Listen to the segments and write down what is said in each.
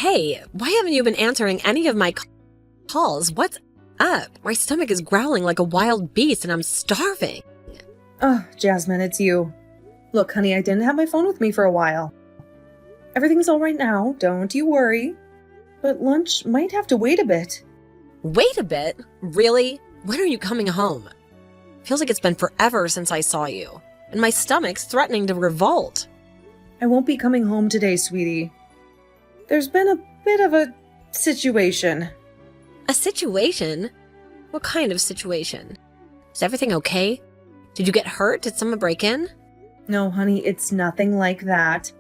Hey, why haven't you been answering any of my calls? What's up? My stomach is growling like a wild beast and I'm starving. Oh, Jasmine, it's you. Look, honey, I didn't have my phone with me for a while. Everything's all right now, don't you worry. But lunch might have to wait a bit. Wait a bit? Really? When are you coming home? Feels like it's been forever since I saw you, and my stomach's threatening to revolt. I won't be coming home today, sweetie. There's been a bit of a situation. A situation? What kind of situation? Is everything okay? Did you get hurt? Did someone break in? No, honey, it's nothing like that.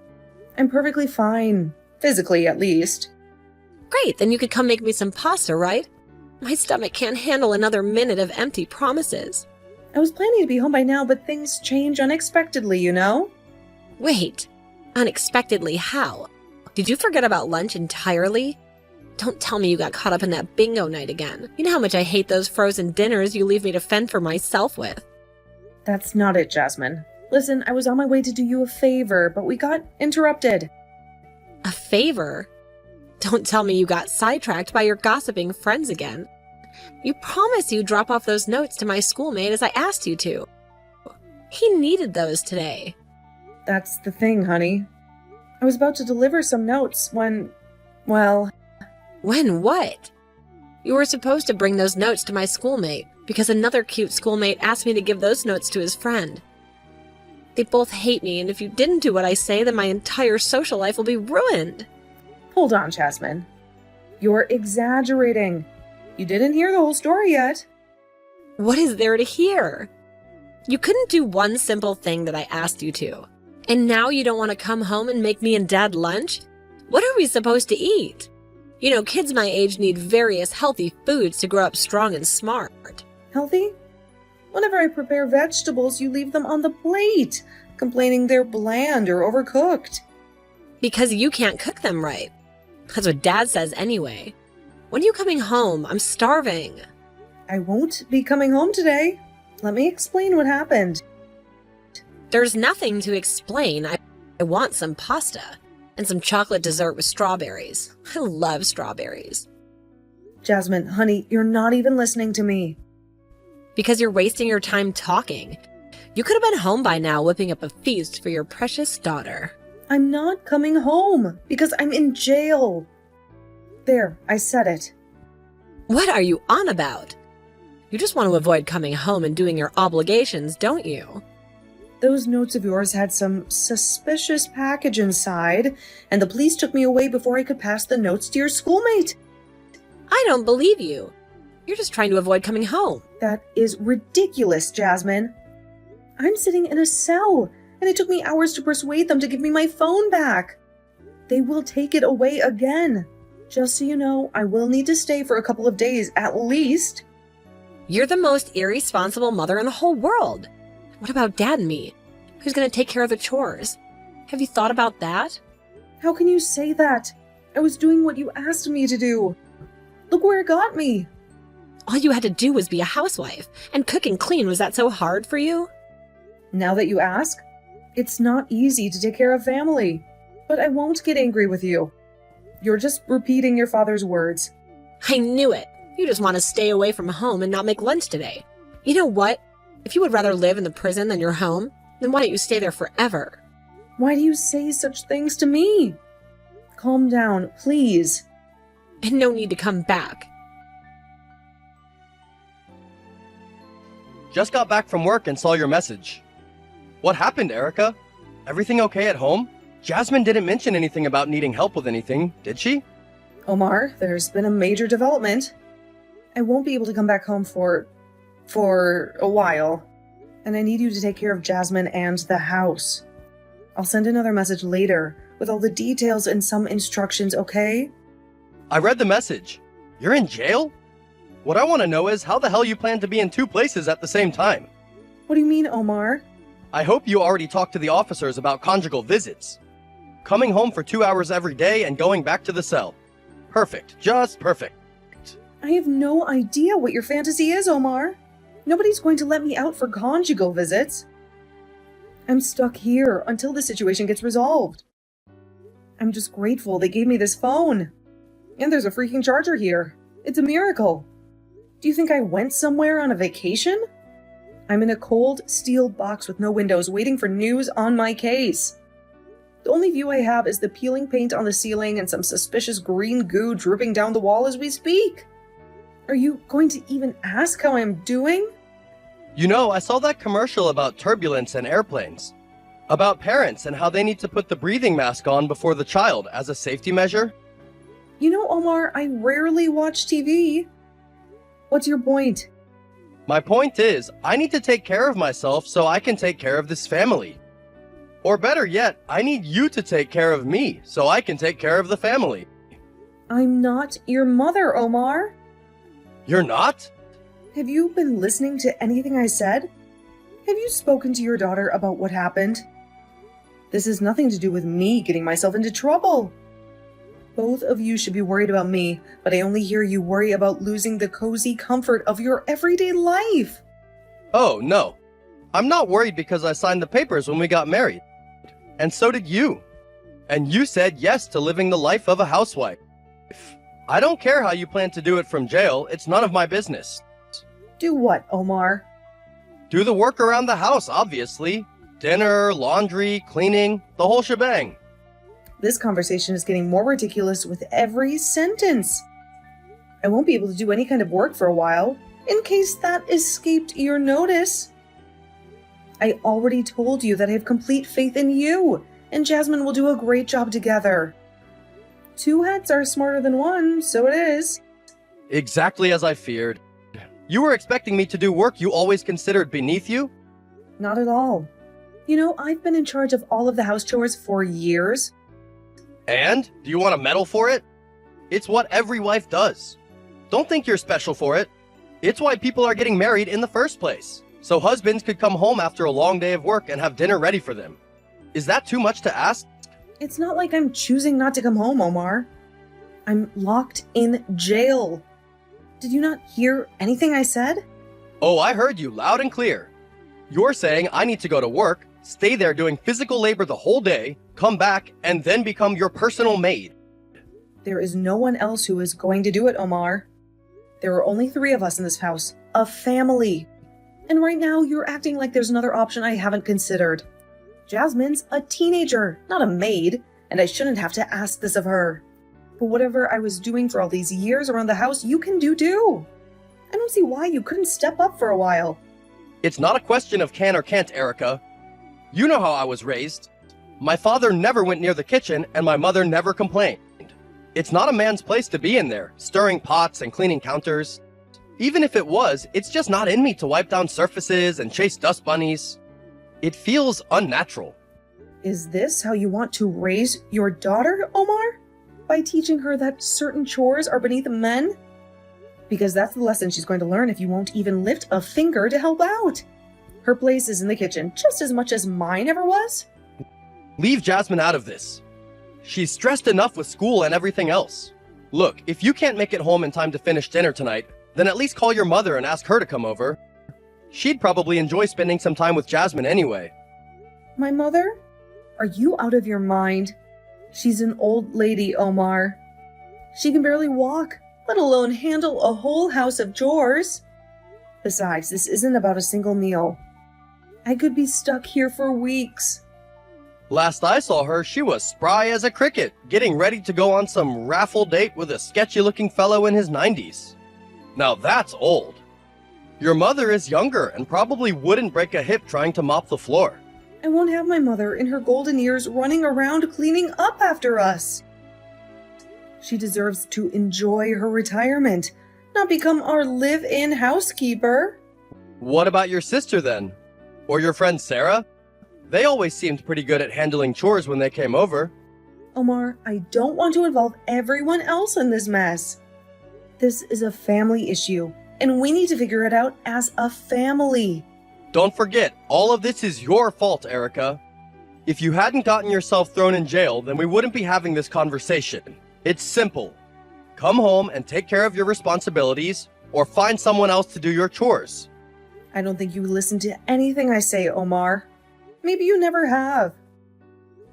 I'm perfectly fine. Physically, at least. Great, then you could come make me some pasta, right? My stomach can't handle another minute of empty promises. I was planning to be home by now, but things change unexpectedly, you know? Wait, unexpectedly how? Did you forget about lunch entirely? Don't tell me you got caught up in that bingo night again. You know how much I hate those frozen dinners you leave me to fend for myself with. That's not it, Jasmine. Listen, I was on my way to do you a favor, but we got interrupted. A favor? Don't tell me you got sidetracked by your gossiping friends again. You promised you'd drop off those notes to my schoolmate as I asked you to. He needed those today. That's the thing, honey. I was about to deliver some notes when, well... When what? You were supposed to bring those notes to my schoolmate because another cute schoolmate asked me to give those notes to his friend. They both hate me, and if you didn't do what I say, then my entire social life will be ruined. Hold on, Jasmine. You're exaggerating. You didn't hear the whole story yet. What is there to hear? You couldn't do one simple thing that I asked you to. And now you don't want to come home and make me and Dad lunch? What are we supposed to eat? You know, kids my age need various healthy foods to grow up strong and smart. Healthy? Whenever I prepare vegetables, you leave them on the plate, complaining they're bland or overcooked. Because you can't cook them right. That's what Dad says anyway. When are you coming home? I'm starving. I won't be coming home today. Let me explain what happened. There's nothing to explain. I want some pasta and some chocolate dessert with strawberries. I love strawberries. Jasmine, honey, you're not even listening to me. Because you're wasting your time talking. You could have been home by now whipping up a feast for your precious daughter. I'm not coming home because I'm in jail. There, I said it. What are you on about? You just want to avoid coming home and doing your obligations, don't you? Those notes of yours had some suspicious package inside, and the police took me away before I could pass the notes to your schoolmate. I don't believe you. You're just trying to avoid coming home. That is ridiculous, Jasmine. I'm sitting in a cell, and it took me hours to persuade them to give me my phone back. They will take it away again. Just so you know, I will need to stay for a couple of days at least. You're the most irresponsible mother in the whole world. What about Dad and me? Who's going to take care of the chores? Have you thought about that? How can you say that? I was doing what you asked me to do. Look where it got me. All you had to do was be a housewife, and cook and clean. Was that so hard for you? Now that you ask, it's not easy to take care of family. But I won't get angry with you. You're just repeating your father's words. I knew it. You just want to stay away from home and not make lunch today. You know what? If you would rather live in the prison than your home, then why don't you stay there forever? Why do you say such things to me? Calm down, please. And no need to come back. Just got back from work and saw your message. What happened, Erica? Everything okay at home? Jasmine didn't mention anything about needing help with anything, did she? Omar, there's been a major development. I won't be able to come back home for a while. And I need you to take care of Jasmine and the house. I'll send another message later with all the details and some instructions, okay? I read the message. You're in jail? What I want to know is how the hell you plan to be in two places at the same time. What do you mean, Omar? I hope you already talked to the officers about conjugal visits. Coming home for 2 hours every day and going back to the cell. Perfect. Just perfect. I have no idea what your fantasy is, Omar. Nobody's going to let me out for conjugal visits. I'm stuck here until the situation gets resolved. I'm just grateful they gave me this phone. And there's a freaking charger here. It's a miracle. Do you think I went somewhere on a vacation? I'm in a cold steel box with no windows waiting for news on my case. The only view I have is the peeling paint on the ceiling and some suspicious green goo dripping down the wall as we speak. Are you going to even ask how I'm doing? You know, I saw that commercial about turbulence and airplanes. About parents and how they need to put the breathing mask on before the child as a safety measure. You know, Omar, I rarely watch TV. What's your point? My point is, I need to take care of myself so I can take care of this family. Or better yet, I need you to take care of me so I can take care of the family. I'm not your mother, Omar. You're not? Have you been listening to anything I said? Have you spoken to your daughter about what happened? This has nothing to do with me getting myself into trouble. Both of you should be worried about me, but I only hear you worry about losing the cozy comfort of your everyday life. Oh, no. I'm not worried because I signed the papers when we got married. And so did you. And you said yes to living the life of a housewife. I don't care how you plan to do it from jail. It's none of my business. Do what, Omar? Do the work around the house, obviously. Dinner, laundry, cleaning, the whole shebang. This conversation is getting more ridiculous with every sentence. I won't be able to do any kind of work for a while, in case that escaped your notice. I already told you that I have complete faith in you, and Jasmine will do a great job together. Two heads are smarter than one, so it is. Exactly as I feared. You were expecting me to do work you always considered beneath you? Not at all. You know, I've been in charge of all of the house chores for years. And? Do you want a medal for it? It's what every wife does. Don't think you're special for it. It's why people are getting married in the first place. So husbands could come home after a long day of work and have dinner ready for them. Is that too much to ask? It's not like I'm choosing not to come home, Omar. I'm locked in jail. Did you not hear anything I said? Oh, I heard you loud and clear. You're saying I need to go to work, stay there doing physical labor the whole day, come back, and then become your personal maid. There is no one else who is going to do it, Omar. There are only 3 of us in this house. A family. And right now, you're acting like there's another option I haven't considered. Jasmine's a teenager, not a maid, and I shouldn't have to ask this of her. But whatever I was doing for all these years around the house, you can do too. I don't see why you couldn't step up for a while. It's not a question of can or can't, Erica. You know how I was raised. My father never went near the kitchen, and my mother never complained. It's not a man's place to be in there, stirring pots and cleaning counters. Even if it was, it's just not in me to wipe down surfaces and chase dust bunnies. It feels unnatural. Is this how you want to raise your daughter, Omar? By teaching her that certain chores are beneath men? Because that's the lesson she's going to learn if you won't even lift a finger to help out. Her place is in the kitchen just as much as mine ever was. Leave Jasmine out of this. She's stressed enough with school and everything else. Look, if you can't make it home in time to finish dinner tonight, then at least call your mother and ask her to come over. She'd probably enjoy spending some time with Jasmine anyway. My mother? Are you out of your mind? She's an old lady, Omar. She can barely walk, let alone handle a whole house of chores. Besides, this isn't about a single meal. I could be stuck here for weeks. Last I saw her, she was spry as a cricket, getting ready to go on some raffle date with a sketchy-looking fellow in his 90s. Now that's old. Your mother is younger and probably wouldn't break a hip trying to mop the floor. I won't have my mother in her golden years running around cleaning up after us. She deserves to enjoy her retirement, not become our live-in housekeeper. What about your sister then? Or your friend Sarah? They always seemed pretty good at handling chores when they came over. Omar, I don't want to involve everyone else in this mess. This is a family issue, and we need to figure it out as a family. Don't forget, all of this is your fault, Erica. If you hadn't gotten yourself thrown in jail, then we wouldn't be having this conversation. It's simple. Come home and take care of your responsibilities, or find someone else to do your chores. I don't think you listen to anything I say, Omar. Maybe you never have.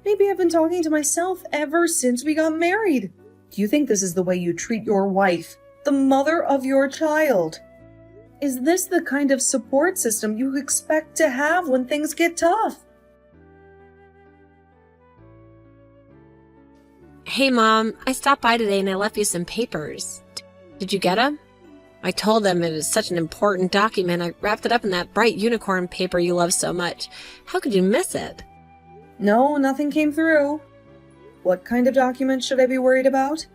Maybe I've been talking to myself ever since we got married. Do you think this is the way you treat your wife, the mother of your child? Is this the kind of support system you expect to have when things get tough? Hey, Mom, I stopped by today and I left you some papers. Did you get them? I told them it was such an important document. I wrapped it up in that bright unicorn paper you love so much. How could you miss it? No, nothing came through. What kind of document should I be worried about?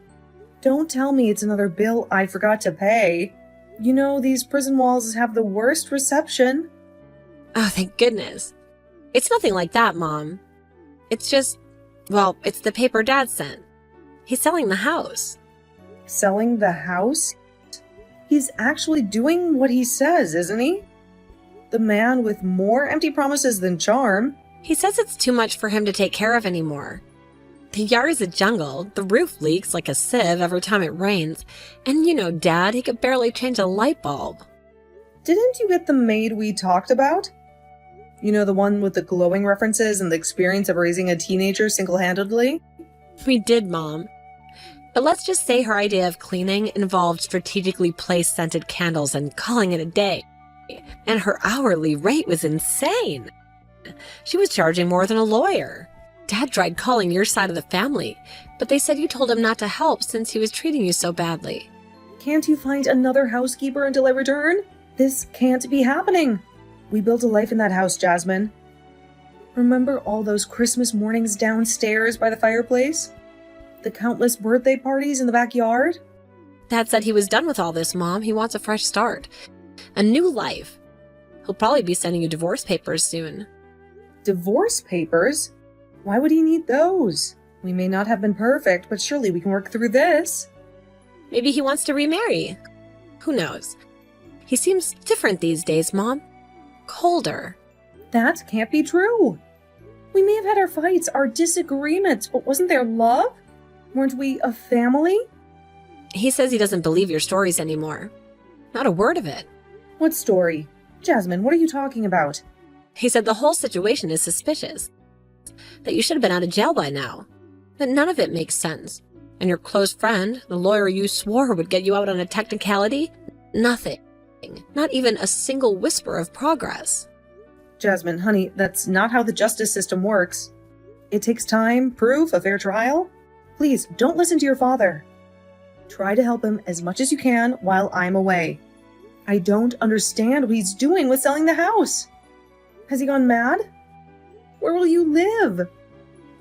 Don't tell me it's another bill I forgot to pay. You know, these prison walls have the worst reception. Oh, thank goodness. It's nothing like that, Mom. It's just, well, it's the paper Dad sent. He's selling the house. Selling the house? He's actually doing what he says, isn't he? The man with more empty promises than charm. He says it's too much for him to take care of anymore. The yard is a jungle, the roof leaks like a sieve every time it rains, and you know, Dad, he could barely change a light bulb. Didn't you get the maid we talked about? You know, the one with the glowing references and the experience of raising a teenager single-handedly? We did, Mom. But let's just say her idea of cleaning involved strategically placed scented candles and calling it a day. And her hourly rate was insane. She was charging more than a lawyer. Dad tried calling your side of the family, but they said you told him not to help since he was treating you so badly. Can't you find another housekeeper until I return? This can't be happening. We built a life in that house, Jasmine. Remember all those Christmas mornings downstairs by the fireplace? The countless birthday parties in the backyard? Dad said he was done with all this, Mom. He wants a fresh start. A new life. He'll probably be sending you divorce papers soon. Divorce papers? Why would he need those? We may not have been perfect, but surely we can work through this. Maybe he wants to remarry. Who knows? He seems different these days, Mom. Colder. That can't be true. We may have had our fights, our disagreements, but wasn't there love? Weren't we a family? He says he doesn't believe your stories anymore. Not a word of it. What story? Jasmine, what are you talking about? He said the whole situation is suspicious. That you should have been out of jail by now. That none of it makes sense. And your close friend, the lawyer you swore would get you out on a technicality? Nothing. Not even a single whisper of progress. Jasmine, honey, that's not how the justice system works. It takes time, proof, a fair trial. Please, don't listen to your father. Try to help him as much as you can while I'm away. I don't understand what he's doing with selling the house. Has he gone mad? Where will you live?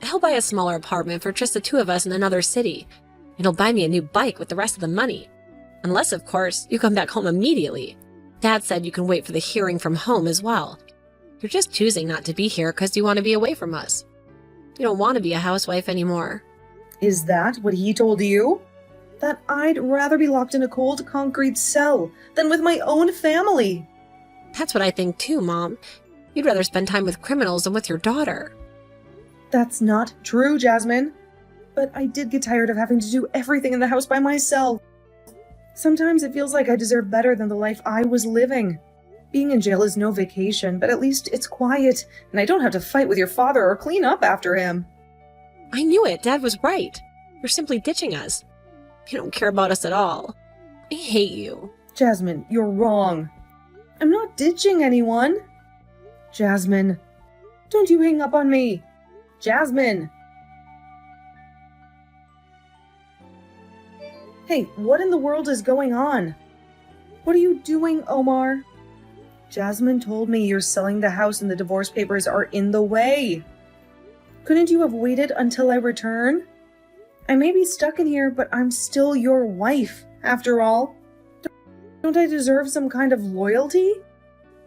He'll buy a smaller apartment for just the two of us in another city. And he'll buy me a new bike with the rest of the money. Unless, of course, you come back home immediately. Dad said you can wait for the hearing from home as well. You're just choosing not to be here because you want to be away from us. You don't want to be a housewife anymore. Is that what he told you? That I'd rather be locked in a cold concrete cell than with my own family. That's what I think too, Mom. You'd rather spend time with criminals than with your daughter. That's not true, Jasmine. But I did get tired of having to do everything in the house by myself. Sometimes it feels like I deserve better than the life I was living. Being in jail is no vacation, but at least it's quiet, and I don't have to fight with your father or clean up after him. I knew it. Dad was right. You're simply ditching us. You don't care about us at all. I hate you. Jasmine, you're wrong. I'm not ditching anyone. Jasmine, don't you hang up on me. Jasmine! Hey, what in the world is going on? What are you doing, Omar? Jasmine told me you're selling the house and the divorce papers are in the way. Couldn't you have waited until I return? I may be stuck in here, but I'm still your wife, after all. Don't I deserve some kind of loyalty?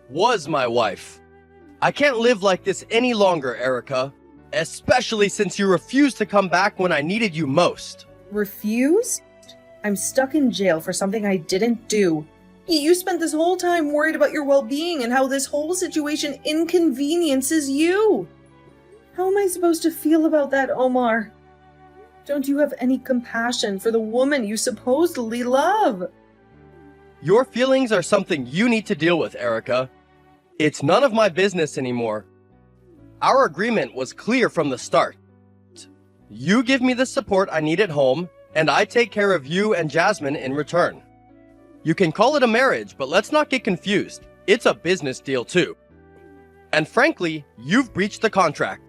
Was my wife. I can't live like this any longer, Erica. Especially since you refused to come back when I needed you most. Refused? I'm stuck in jail for something I didn't do. You spent this whole time worried about your well-being and how this whole situation inconveniences you. How am I supposed to feel about that, Omar? Don't you have any compassion for the woman you supposedly love? Your feelings are something you need to deal with, Erica. It's none of my business anymore. Our agreement was clear from the start. You give me the support I need at home, and I take care of you and Jasmine in return. You can call it a marriage, but let's not get confused. It's a business deal too. And frankly, you've breached the contract.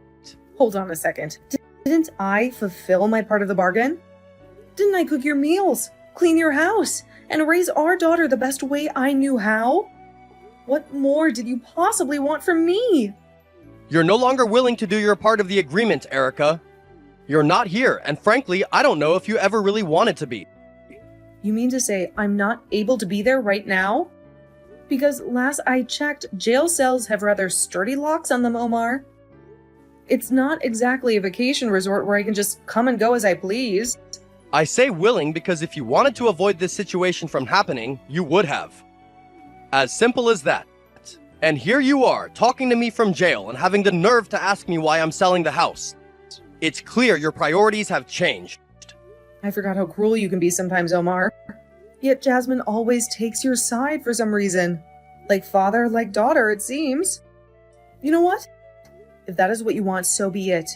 Hold on a second. Didn't I fulfill my part of the bargain? Didn't I cook your meals, clean your house, and raise our daughter the best way I knew how? What more did you possibly want from me? You're no longer willing to do your part of the agreement, Erica. You're not here, and frankly, I don't know if you ever really wanted to be. You mean to say I'm not able to be there right now? Because last I checked, jail cells have rather sturdy locks on them, Omar. It's not exactly a vacation resort where I can just come and go as I please. I say willing because if you wanted to avoid this situation from happening, you would have. As simple as that. And here you are, talking to me from jail and having the nerve to ask me why I'm selling the house. It's clear your priorities have changed. I forgot how cruel you can be sometimes, Omar. Yet Jasmine always takes your side for some reason. Like father, like daughter, it seems. You know what? If that is what you want, so be it.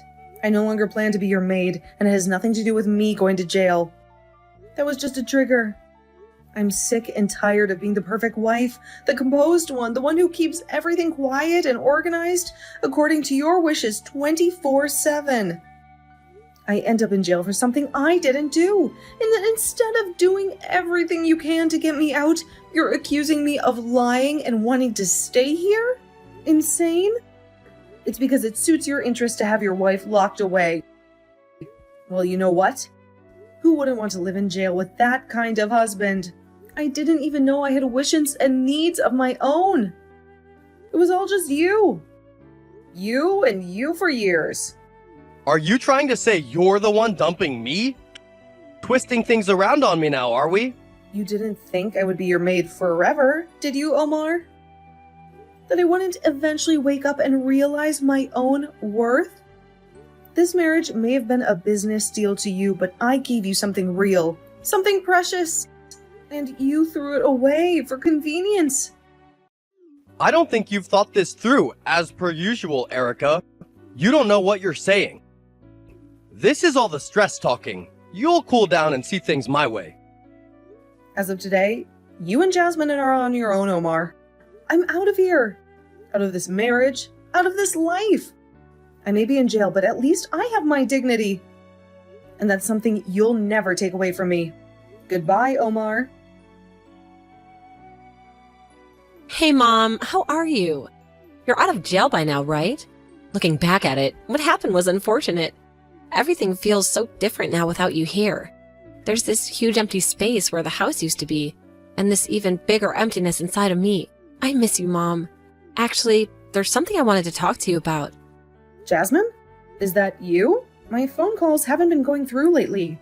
I no longer plan to be your maid, and it has nothing to do with me going to jail. That was just a trigger. I'm sick and tired of being the perfect wife, the composed one, the one who keeps everything quiet and organized according to your wishes 24/7. I end up in jail for something I didn't do, and then instead of doing everything you can to get me out, you're accusing me of lying and wanting to stay here? Insane? It's because it suits your interest to have your wife locked away. Well, you know what? Who wouldn't want to live in jail with that kind of husband? I didn't even know I had wishes and needs of my own. It was all just you. You and you for years. Are you trying to say you're the one dumping me? Twisting things around on me now, are we? You didn't think I would be your maid forever, did you, Omar? That I wouldn't eventually wake up and realize my own worth? This marriage may have been a business deal to you, but I gave you something real, something precious, and you threw it away for convenience. I don't think you've thought this through, as per usual, Erica. You don't know what you're saying. This is all the stress talking. You'll cool down and see things my way. As of today, you and Jasmine are on your own, Omar. I'm out of here. Out of this marriage. Out of this life. I may be in jail, but at least I have my dignity. And that's something you'll never take away from me. Goodbye, Omar. Hey, Mom, how are you? You're out of jail by now, right? Looking back at it, what happened was unfortunate. Everything feels so different now without you here. There's this huge empty space where the house used to be, and this even bigger emptiness inside of me. I miss you, Mom. Actually, there's something I wanted to talk to you about. Jasmine? Is that you? My phone calls haven't been going through lately.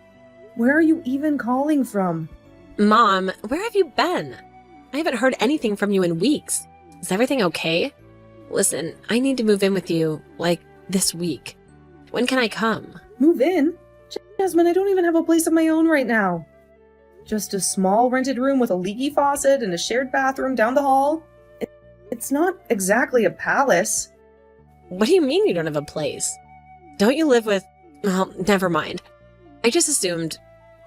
Where are you even calling from? Mom, where have you been? I haven't heard anything from you in weeks. Is everything okay? Listen, I need to move in with you, like, this week. When can I come? Move in? Jasmine, I don't even have a place of my own right now. Just a small rented room with a leaky faucet and a shared bathroom down the hall. It's not exactly a palace. What do you mean you don't have a place? Don't you live with... Well, never mind. I just assumed...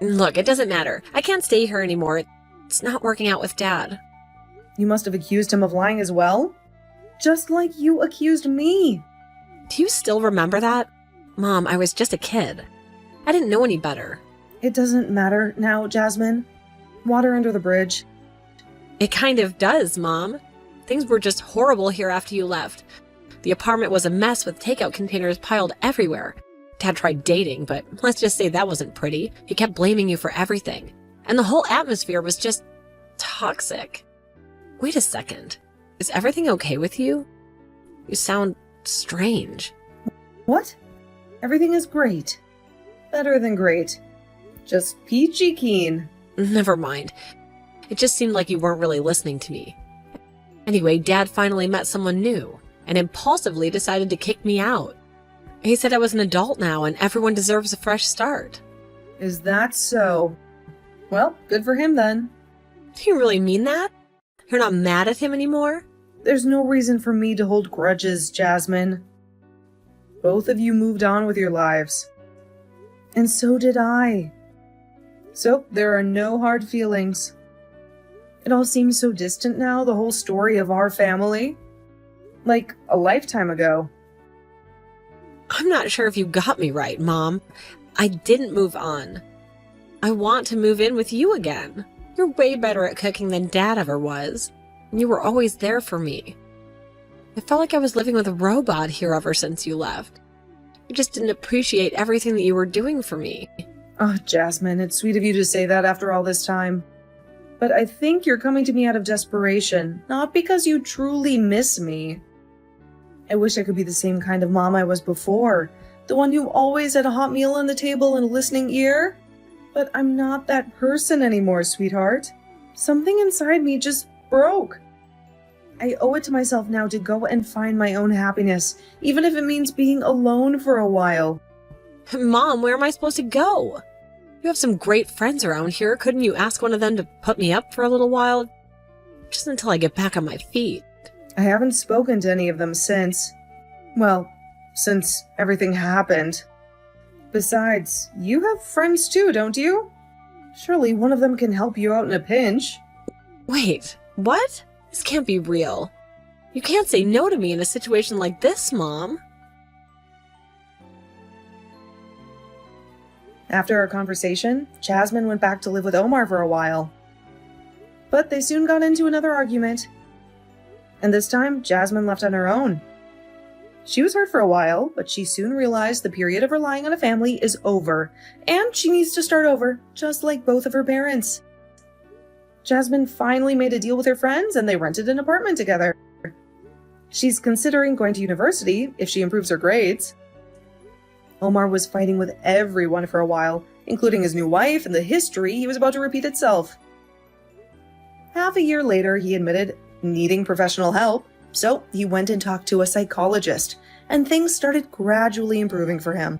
Look, it doesn't matter. I can't stay here anymore. It's not working out with Dad. You must have accused him of lying as well? Just like you accused me. Do you still remember that? Mom, I was just a kid. I didn't know any better. It doesn't matter now, Jasmine. Water under the bridge. It kind of does, Mom. Things were just horrible here after you left. The apartment was a mess with takeout containers piled everywhere. Dad tried dating, but let's just say that wasn't pretty. He kept blaming you for everything. And the whole atmosphere was just toxic. Wait a second. Is everything okay with you? You sound strange. What? Everything is great. Better than great. Just peachy keen. Never mind. It just seemed like you weren't really listening to me. Anyway, Dad finally met someone new and impulsively decided to kick me out. He said I was an adult now and everyone deserves a fresh start. Is that so? Well, good for him then. Do you really mean that? You're not mad at him anymore? There's no reason for me to hold grudges, Jasmine. Both of you moved on with your lives. And so did I. So there are no hard feelings. It all seems so distant now, the whole story of our family. Like a lifetime ago. I'm not sure if you got me right, Mom. I didn't move on. I want to move in with you again. You're way better at cooking than Dad ever was. And you were always there for me. I felt like I was living with a robot here ever since you left. I just didn't appreciate everything that you were doing for me. Oh, Jasmine, it's sweet of you to say that after all this time. But I think you're coming to me out of desperation, not because you truly miss me. I wish I could be the same kind of mom I was before, the one who always had a hot meal on the table and a listening ear. But I'm not that person anymore, sweetheart. Something inside me just broke. I owe it to myself now to go and find my own happiness, even if it means being alone for a while. Mom, where am I supposed to go? You have some great friends around here. Couldn't you ask one of them to put me up for a little while? Just until I get back on my feet. I haven't spoken to any of them since. Well, since everything happened. Besides, you have friends too, don't you? Surely one of them can help you out in a pinch. Wait, what? This can't be real. You can't say no to me in a situation like this, Mom. After our conversation, Jasmine went back to live with Omar for a while. But they soon got into another argument. And this time, Jasmine left on her own. She was hurt for a while, but she soon realized the period of relying on a family is over, and she needs to start over, just like both of her parents. Jasmine finally made a deal with her friends, and they rented an apartment together. She's considering going to university if she improves her grades. Omar was fighting with everyone for a while, including his new wife, and the history he was about to repeat itself. Half a year later, he admitted needing professional help, so he went and talked to a psychologist, and things started gradually improving for him.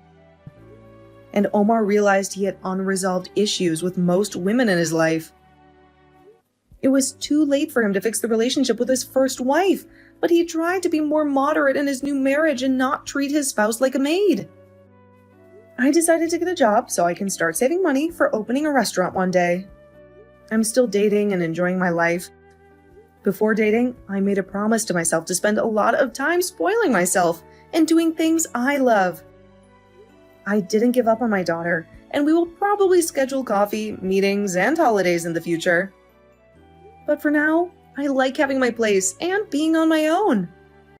And Omar realized he had unresolved issues with most women in his life. It was too late for him to fix the relationship with his first wife, but he tried to be more moderate in his new marriage and not treat his spouse like a maid. I decided to get a job so I can start saving money for opening a restaurant one day. I'm still dating and enjoying my life. Before dating, I made a promise to myself to spend a lot of time spoiling myself and doing things I love. I didn't give up on my daughter, and we will probably schedule coffee, meetings, and holidays in the future. But for now, I like having my place and being on my own.